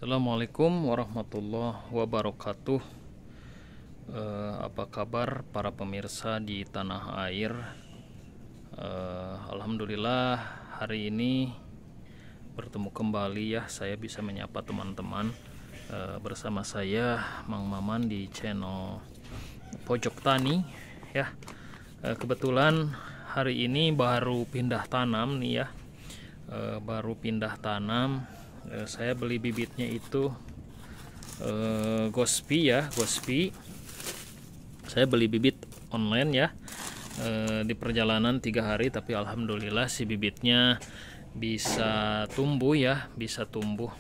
Assalamualaikum warahmatullahi wabarakatuh. Apa kabar para pemirsa di tanah air? Alhamdulillah hari ini bertemu kembali ya. Saya bisa menyapa teman-teman bersama saya Mang Maman di channel Pojok Tani ya. Kebetulan hari ini baru pindah tanam nih ya. Baru pindah tanam. Saya beli bibitnya itu Gospi ya, Gospi. Saya beli bibit online ya, di perjalanan 3 hari, tapi alhamdulillah si bibitnya bisa tumbuh ya, bisa tumbuh.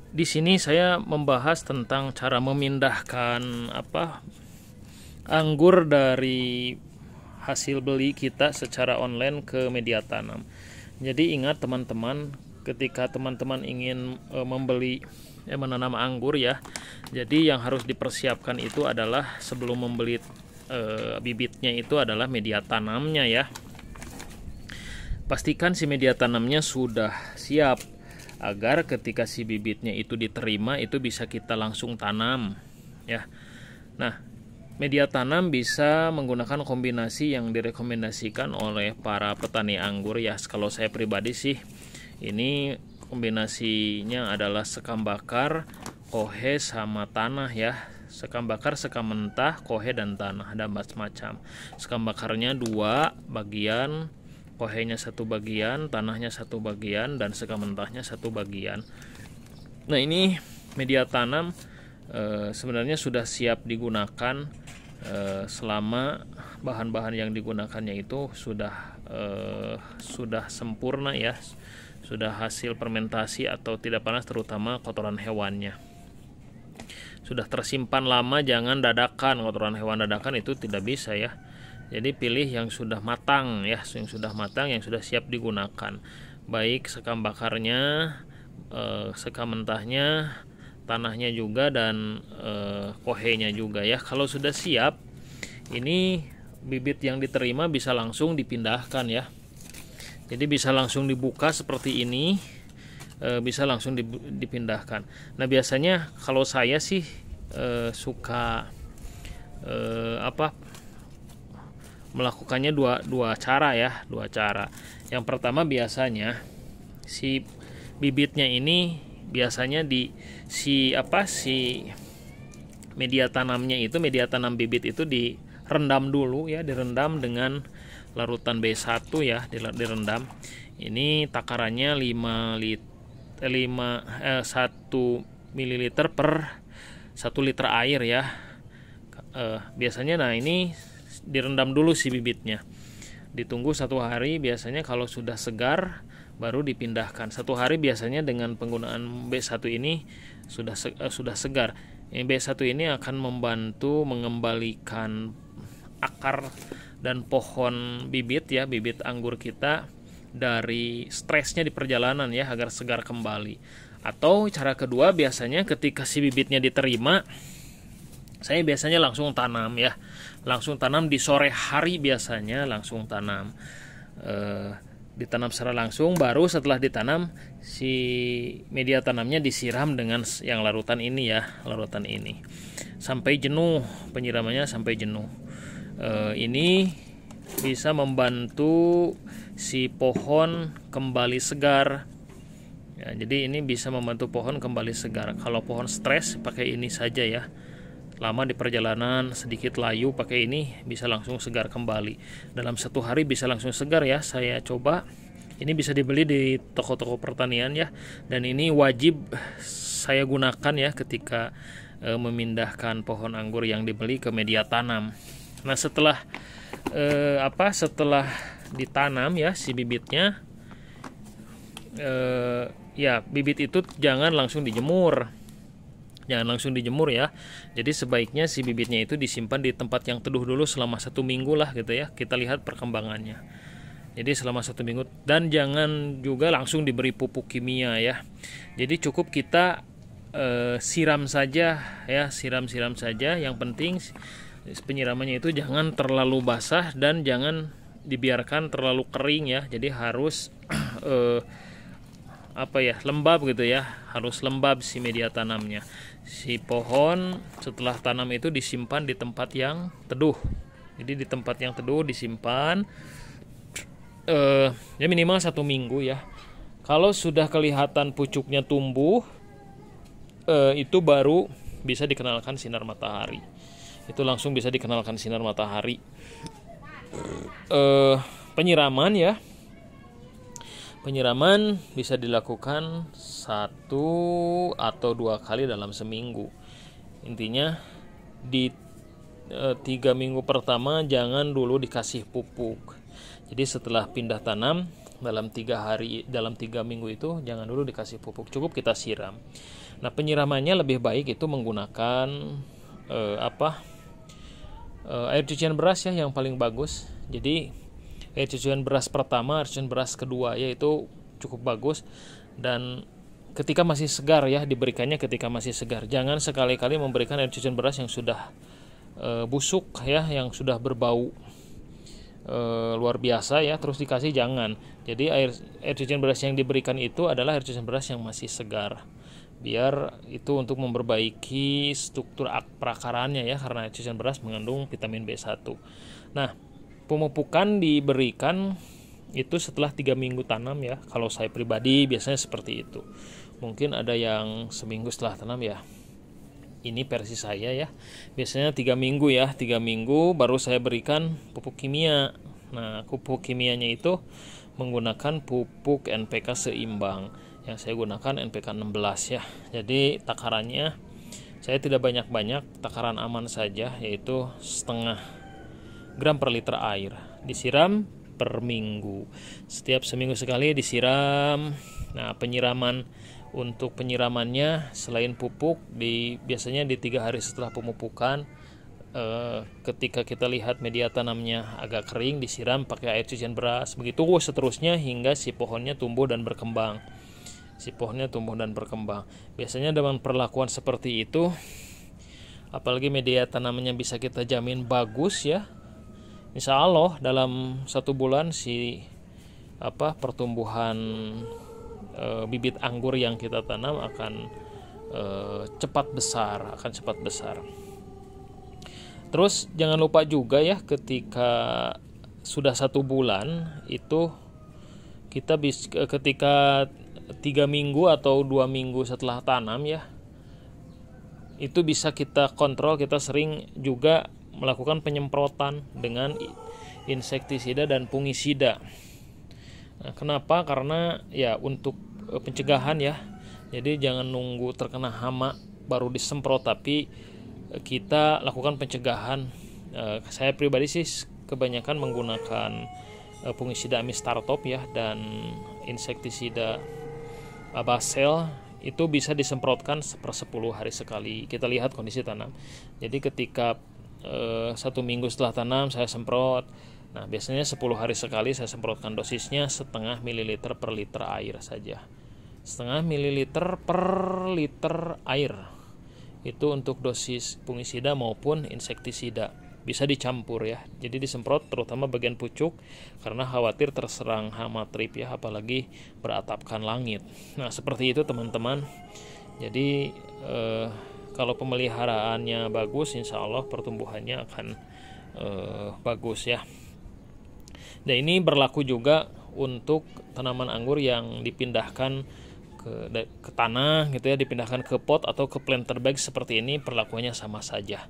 Di sini saya membahas tentang cara memindahkan anggur dari hasil beli kita secara online ke media tanam. Jadi ingat teman-teman, ketika teman-teman ingin menanam anggur ya, jadi yang harus dipersiapkan itu adalah sebelum membeli bibitnya itu adalah media tanamnya ya. Pastikan si media tanamnya sudah siap agar ketika si bibitnya itu diterima itu bisa kita langsung tanam ya. Nah, media tanam bisa menggunakan kombinasi yang direkomendasikan oleh para petani anggur ya. Kalau saya pribadi sih, ini kombinasinya adalah sekam bakar, kohe sama tanah ya. Sekam bakar, sekam mentah, kohe dan tanah, ada macam-macam. Sekam bakarnya 2 bagian, kohenya 1 bagian, tanahnya 1 bagian, dan sekam mentahnya 1 bagian. Nah, ini media tanam sebenarnya sudah siap digunakan selama bahan-bahan yang digunakannya itu sudah sempurna ya, sudah hasil fermentasi atau tidak panas, terutama kotoran hewannya sudah tersimpan lama. Jangan dadakan, kotoran hewan dadakan itu tidak bisa ya. Jadi pilih yang sudah matang ya, yang sudah matang, yang sudah siap digunakan, baik sekam bakarnya, sekam mentahnya, tanahnya juga, dan kohenya juga ya. Kalau sudah siap, ini bibit yang diterima bisa langsung dipindahkan ya. Jadi bisa langsung dibuka seperti ini, bisa langsung dipindahkan. Nah, biasanya kalau saya sih suka melakukannya dua cara ya, dua cara. Yang pertama, biasanya si bibitnya ini biasanya si media tanamnya itu, media tanam bibit itu direndam dulu ya, direndam dengan larutan B1 ya, direndam. Ini takarannya 1 ml per 1 liter air ya. Biasanya nah ini direndam dulu si bibitnya. Ditunggu 1 hari, biasanya kalau sudah segar baru dipindahkan. 1 hari biasanya dengan penggunaan B1 ini sudah segar. B1 ini akan membantu mengembalikan akar dan pohon bibit ya, bibit anggur kita dari stresnya di perjalanan ya, agar segar kembali. Atau cara kedua, biasanya ketika si bibitnya diterima, saya biasanya langsung tanam ya, langsung tanam di sore hari, biasanya langsung tanam, ditanam secara langsung. Baru setelah ditanam, si media tanamnya disiram dengan yang larutan ini ya, larutan ini sampai jenuh, penyiramannya sampai jenuh. Ini bisa membantu si pohon kembali segar ya. Jadi ini bisa membantu pohon kembali segar. Kalau pohon stres, pakai ini saja ya. Lama di perjalanan, sedikit layu, pakai ini bisa langsung segar kembali. Dalam 1 hari bisa langsung segar ya. Saya coba. Ini bisa dibeli di toko-toko pertanian ya. Dan ini wajib saya gunakan ya ketika memindahkan pohon anggur yang dibeli ke media tanam. Nah, setelah ditanam ya si bibitnya, ya bibit itu jangan langsung dijemur. Jangan langsung dijemur ya. Jadi sebaiknya si bibitnya itu disimpan di tempat yang teduh dulu selama 1 minggu lah gitu ya. Kita lihat perkembangannya. Jadi selama 1 minggu, dan jangan juga langsung diberi pupuk kimia ya. Jadi cukup kita siram saja ya, siram saja. Yang penting penyiramannya itu jangan terlalu basah dan jangan dibiarkan terlalu kering ya. Jadi harus lembab gitu ya, harus lembab si media tanamnya. Si pohon setelah tanam itu disimpan di tempat yang teduh. Jadi di tempat yang teduh disimpan ya minimal 1 minggu ya. Kalau sudah kelihatan pucuknya tumbuh, itu baru bisa dikenalkan sinar matahari. Itu langsung bisa dikenalkan sinar matahari. Penyiraman ya. Penyiraman bisa dilakukan 1 atau 2 kali dalam seminggu. Intinya di 3 minggu pertama jangan dulu dikasih pupuk. Jadi setelah pindah tanam dalam 3 minggu itu jangan dulu dikasih pupuk, cukup kita siram. Nah, penyiramannya lebih baik itu menggunakan air cucian beras ya, yang paling bagus. Jadi air cucian beras pertama, air cucian beras kedua yaitu cukup bagus, dan ketika masih segar ya, diberikannya ketika masih segar. Jangan sekali-kali memberikan air cucian beras yang sudah busuk ya, yang sudah berbau luar biasa ya, terus dikasih, jangan. Jadi air cucian beras yang diberikan itu adalah air cucian beras yang masih segar, biar itu untuk memperbaiki struktur perakarannya ya, karena air cucian beras mengandung vitamin B1. Nah, pemupukan diberikan itu setelah 3 minggu tanam ya. Kalau saya pribadi biasanya seperti itu. Mungkin ada yang seminggu setelah tanam ya. Ini versi saya ya. Biasanya 3 minggu ya. 3 minggu baru saya berikan pupuk kimia. Nah, pupuk kimianya itu menggunakan pupuk NPK seimbang. Yang saya gunakan NPK 16 ya. Jadi takarannya saya tidak banyak-banyak, takaran aman saja, yaitu setengah gram per liter air. Disiram per minggu. Setiap seminggu sekali disiram. Nah, untuk penyiramannya selain pupuk, biasanya di 3 hari setelah pemupukan, ketika kita lihat media tanamnya agak kering, disiram pakai air cucian beras. Begitu seterusnya hingga si pohonnya tumbuh dan berkembang. Biasanya dengan perlakuan seperti itu, apalagi media tanamannya bisa kita jamin bagus ya, insya Allah dalam 1 bulan pertumbuhan bibit anggur yang kita tanam akan cepat besar. Terus jangan lupa juga ya, ketika sudah 1 bulan itu ketika 3 minggu atau 2 minggu setelah tanam ya, itu bisa kita kontrol. Kita sering juga melakukan penyemprotan dengan insektisida dan fungisida. Nah, kenapa? Karena ya untuk pencegahan ya. Jadi jangan nunggu terkena hama baru disemprot, tapi kita lakukan pencegahan. Saya pribadi sih kebanyakan menggunakan fungisida Amistartop ya, dan insektisida Abasel. Itu bisa disemprotkan per 10 hari sekali. Kita lihat kondisi tanam. Jadi ketika 1 minggu setelah tanam saya semprot. Nah, biasanya 10 hari sekali saya semprotkan. Dosisnya setengah mililiter per liter air saja. Setengah mililiter per liter air. Itu untuk dosis fungisida maupun insektisida. Bisa dicampur ya. Jadi disemprot terutama bagian pucuk, karena khawatir terserang hama trip ya, apalagi beratapkan langit. Nah, seperti itu teman-teman. Jadi kalau pemeliharaannya bagus, insya Allah pertumbuhannya akan bagus ya. Dan ini berlaku juga untuk tanaman anggur yang dipindahkan ke tanah gitu ya, dipindahkan ke pot atau ke planter bag seperti ini, perlakuannya sama saja.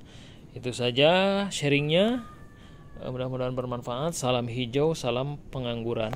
Itu saja sharingnya. Mudah-mudahan bermanfaat. Salam hijau, salam pengangguran.